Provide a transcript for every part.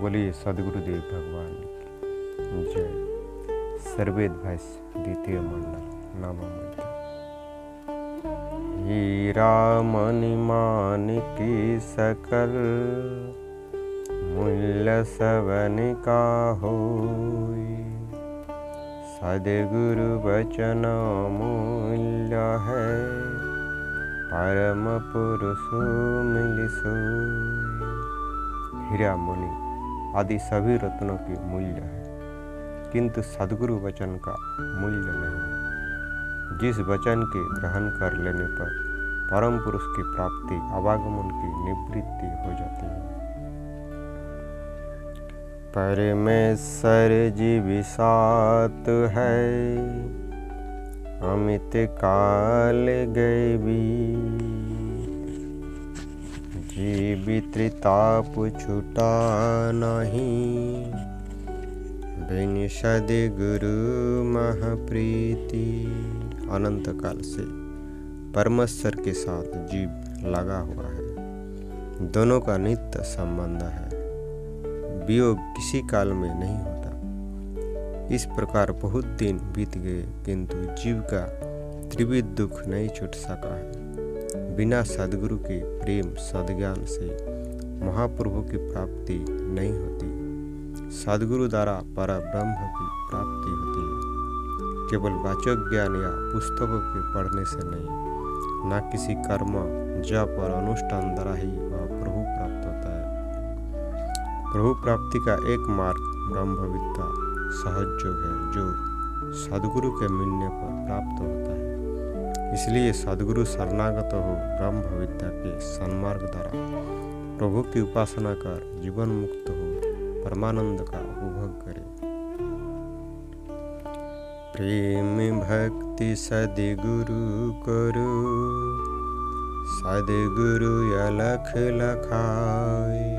बोलिए सदगुरुदेव भगवान की जय। सर्वेद भाष्य द्वितीय मंडल नाम मंत्र। हीरा मणि मानिकी सकल मूल्य सवन का होई, सदगुरु वचन मूल्य है, परम पुरुष मिल सोई। हीरा मणि आदि सभी रत्नों की मूल्य है, किंतु सदगुरु वचन का मूल्य नहीं है। जिस वचन के ग्रहण कर लेने पर परम पुरुष की प्राप्ति, आवागमन की निवृत्ति हो जाती है। परमेश्वर जी विसात है, अमित काल गए भी, जीवित ताप छूटा नहीं, बिन सद्गुरु महाप्रीति। अनंत काल से परमेश्वर के साथ जीव लगा हुआ है, दोनों का नित्य संबंध है, वियोग किसी काल में नहीं होता। इस प्रकार बहुत दिन बीत गए, किंतु जीव का त्रिविध दुख नहीं छूट सका है। बिना सद्गुरु के प्रेम सद्ज्ञान से महाप्रभु की प्राप्ति नहीं होती। सद्गुरु द्वारा पर ब्रह्म की प्राप्ति होती है। केवल वाचक ज्ञान या पुस्तकों के पढ़ने से नहीं, न किसी कर्म जप और अनुष्ठान द्वारा ही वह प्रभु प्राप्त होता है। प्रभु प्राप्ति का एक मार्ग ब्रह्मविद्या सहज योग है, जो सद्गुरु के मिलने पर प्राप्त होता है। इसलिए सद्गुरु शरणागत हो ब्रह्म विद्या के सन्मार्ग द्वारा प्रभु की उपासना कर जीवन मुक्त हो परमानंद का उपभोग करे। प्रेम भक्ति सद्गुरु करो, सद्गुरु अलख लखाए,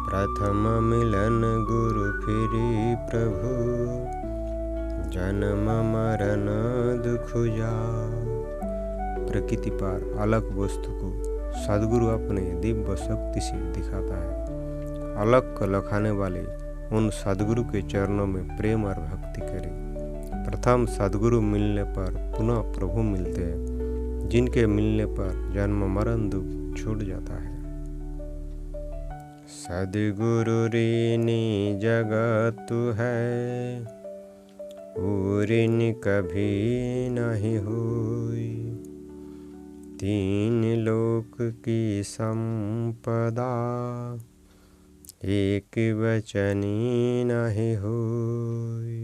प्रथम मिलन गुरु फिरी प्रभु, जन्म मरण दुख जा। प्रकृति पर अलग वस्तु को सद्गुरु अपने दिव्य शक्ति से दिखाता है। अलग को लखाने वाले उन सद्गुरु के चरणों में प्रेम और भक्ति करें। प्रथम सद्गुरु मिलने पर पुनः प्रभु मिलते हैं, जिनके मिलने पर जन्म मरण दुख छूट जाता है। सद्गुरु ऋणी जगत है, ऋण कभी नहीं हुई, तीन लोक की संपदा, एक वचनी नहीं हुई।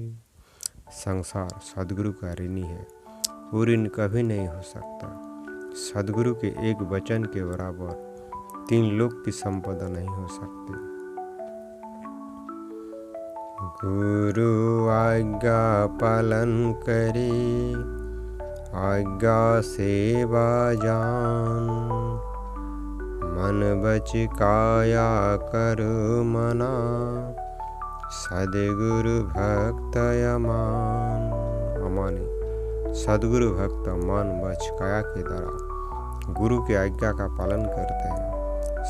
संसार सद्गुरु का ऋणी है, वो ऋण कभी नहीं हो सकता। सद्गुरु के एक वचन के बराबर तीन लोक की संपदा नहीं हो सकती। गुरु आज्ञा पालन करे, आज्ञा सेवा जान, मन बच काया करो मना, सद्गुरु भक्त अमान। अमानी सद्गुरु भक्त मन बच काया के द्वारा गुरु की आज्ञा का पालन करते हैं।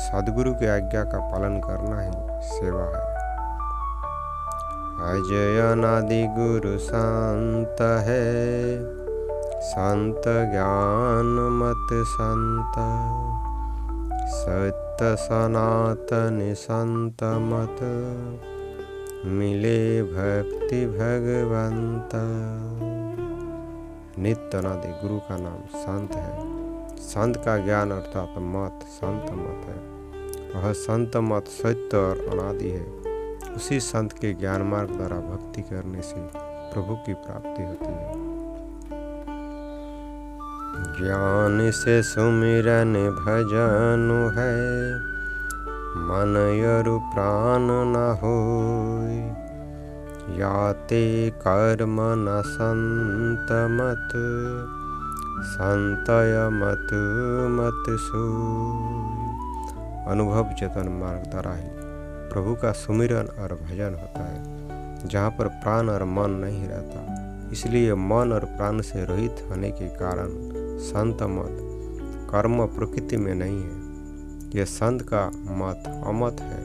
सद्गुरु की आज्ञा का पालन करना ही सेवा है। अजय अनादि गुरु संत है, संत ज्ञान मत संत, सत्य सनातन संत मत, मिले भक्ति भगवंत। नित्य अनादि गुरु का नाम संत है। संत का ज्ञान अर्थात मत संत मत है। वह संत मत सत्य और अनादि है। उसी संत के ज्ञान मार्ग द्वारा भक्ति करने से प्रभु की प्राप्ति होती है। ज्ञान से सुमिरन भजन है, मन यरु प्राण न होय, याते कर्म न संत मत, संतय मत मत सोय। अनुभव चेतन मार्ग द्वारा ही प्रभु का सुमिरन और भजन होता है, जहाँ पर प्राण और मन नहीं रहता। इसलिए मन और प्राण से रहित होने के कारण संत मत कर्म प्रकृति में नहीं है। यह संत का मत अमत है।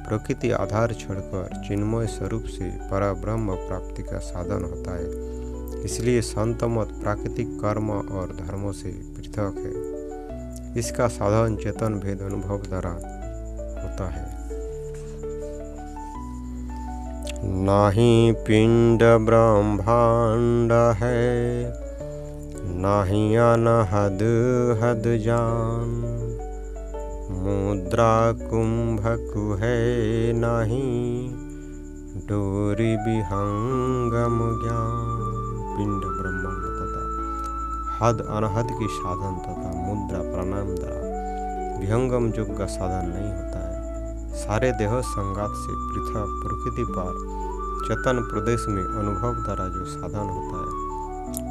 प्रकृति आधार छोड़कर चिन्मय स्वरूप से परब्रह्म प्राप्ति का साधन होता है। इसलिए संत मत प्राकृतिक कर्म और धर्मों से पृथक है। इसका साधन चेतन भेद अनुभव द्वारा होता है। नाही पिंड ब्रह्मांड है, नाही अनहद हद जान, मुद्रा कुंभक है नहीं, डोरी विहंगम ज्ञान। पिंड ब्रह्मांड तथा हद अनहद की साधन तथा मुद्रा प्राणायाम द्वारा विहंगम योग का साधन नहीं होता है। सारे देह संगात से पृथक प्रकृति पर चेतन प्रदेश में अनुभव द्वारा जो साधन होता है,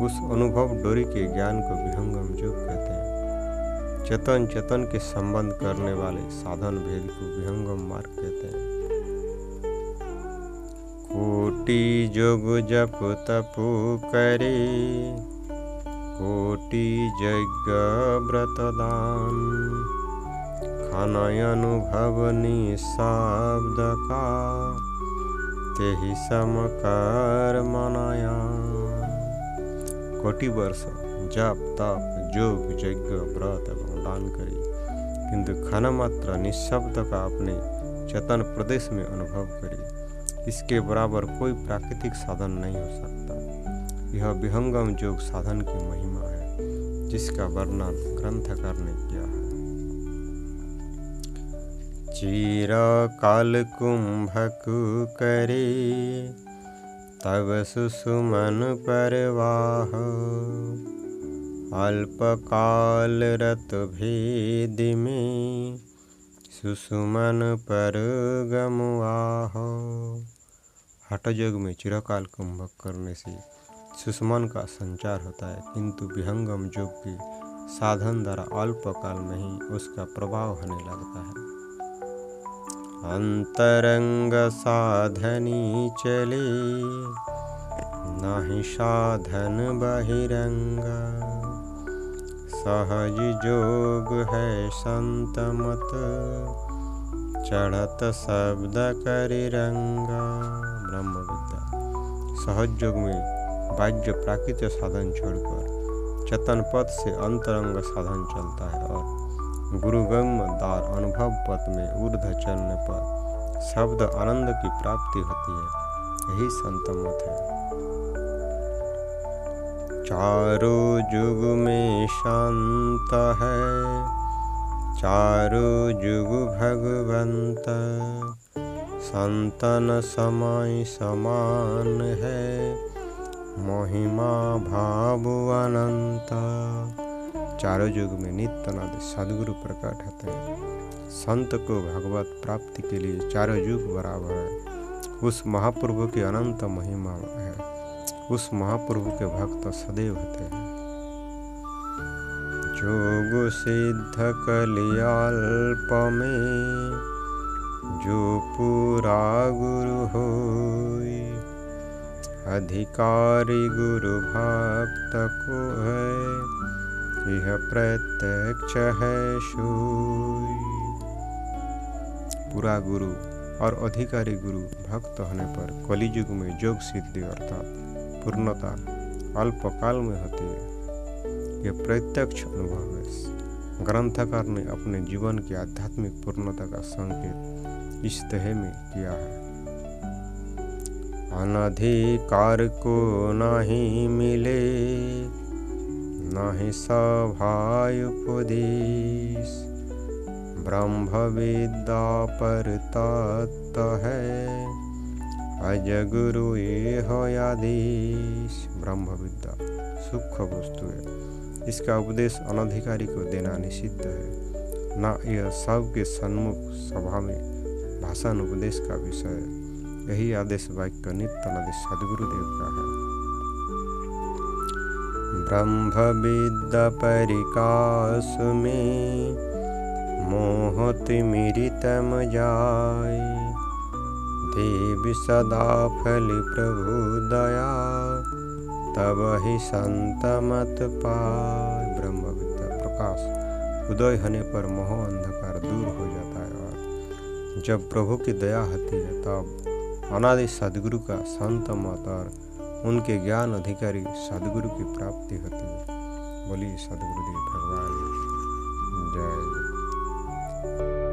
उस अनुभव डोरी के ज्ञान को विहंगम योग कहते हैं। चेतन चेतन के संबंध करने वाले साधन भेद को विहंगम मार्ग कहते हैं। कोटि जोग जप तपु करे, कोटि यज्ञ व्रत दान, खानय अनुभव निःशब्द का, तेहि समकर मनयान। कोटि वर्ष जप तप योग यज्ञ व्रत एवं दान करे, किंतु खाना मात्र निःशब्द का अपने चेतन प्रदेश में अनुभव करे, इसके बराबर कोई प्राकृतिक साधन नहीं हो सकता। यह विहंगम योग साधन की महिमा है, जिसका वर्णन ग्रंथकार ने किया है। चीर काल कुंभक करे, तब सुसुमन परवाह, अल्प काल रत भेद में, सुसुमन पर गमवाह। हठ योग में चिरकाल कुंभक करने से सुसुमन का संचार होता है, किंतु विहंगम योग के साधन द्वारा अल्प काल में ही उसका प्रभाव होने लगता है। अंतरंग साधनी चले, नाही साधन बहिरंग, सहज जोग है संत मत, चढ़त शब्द करि रंगा। ब्रह्म विद्या सहज योग में बाह्य प्राकृतिक साधन छोड़कर चेतन पद से अंतरंग साधन चलता है और गुरुगम दार अनुभव पथ में ऊर्ध चलने पर शब्द आनंद की प्राप्ति होती है। यही संत मत है। चारों युग में शांत है, चारों युग भगवंत, संतन समय समान है, महिमा भाव अनंत। चारों युग में नित्य नद सदगुरु प्रकट होते हैं। संत को भगवत प्राप्ति के लिए चारों युग बराबर है। उस महाप्रभु की अनंत महिमा है। उस महाप्रभु के भक्त सदैव होते हैं। जोग सिद्ध कलियाल्प में, जो पूरा गुरु होई, अधिकारी गुरु भक्त को है, यह प्रत्यक्ष है सोई। पूरा गुरु और अधिकारी गुरु भक्त होने पर कलियुग में योग सिद्धि अर्थात पूर्णता अल्पकाल में होती है। यह प्रत्यक्ष अनुभव है। ग्रंथकार ने अपने जीवन की आध्यात्मिक पूर्णता का संकेत इस तह में किया है। अनधिकार को नहीं मिले, नाही सभाय उपदेश, ब्रह्म विद्या पर तत्व है, अज गुरु ये हो आदेश। ब्रह्म विद्या सूक्ष्म वस्तु है। इसका उपदेश अनधिकारी को देना निषिद्ध है। न यह सबके सन्मुख सभा में भाषण उपदेश का विषय है। यही आदेश वाक्य नित्यानंद सद्गुरुदेव का है। ब्रह्म विद्या परिकाश में, मोहति मिरितम जाय, देव सदा फल प्रभु दया, तब ही संत मत पाय। ब्रह्म विद्या प्रकाश उदय होने पर मोह अंधकार दूर हो जाता है और जब प्रभु की दया होती है तब अनादि सदगुरु का संत मत और उनके ज्ञान अधिकारी सदगुरु की प्राप्ति होती है। बोलिए सदगुरुदेव भगवान जय।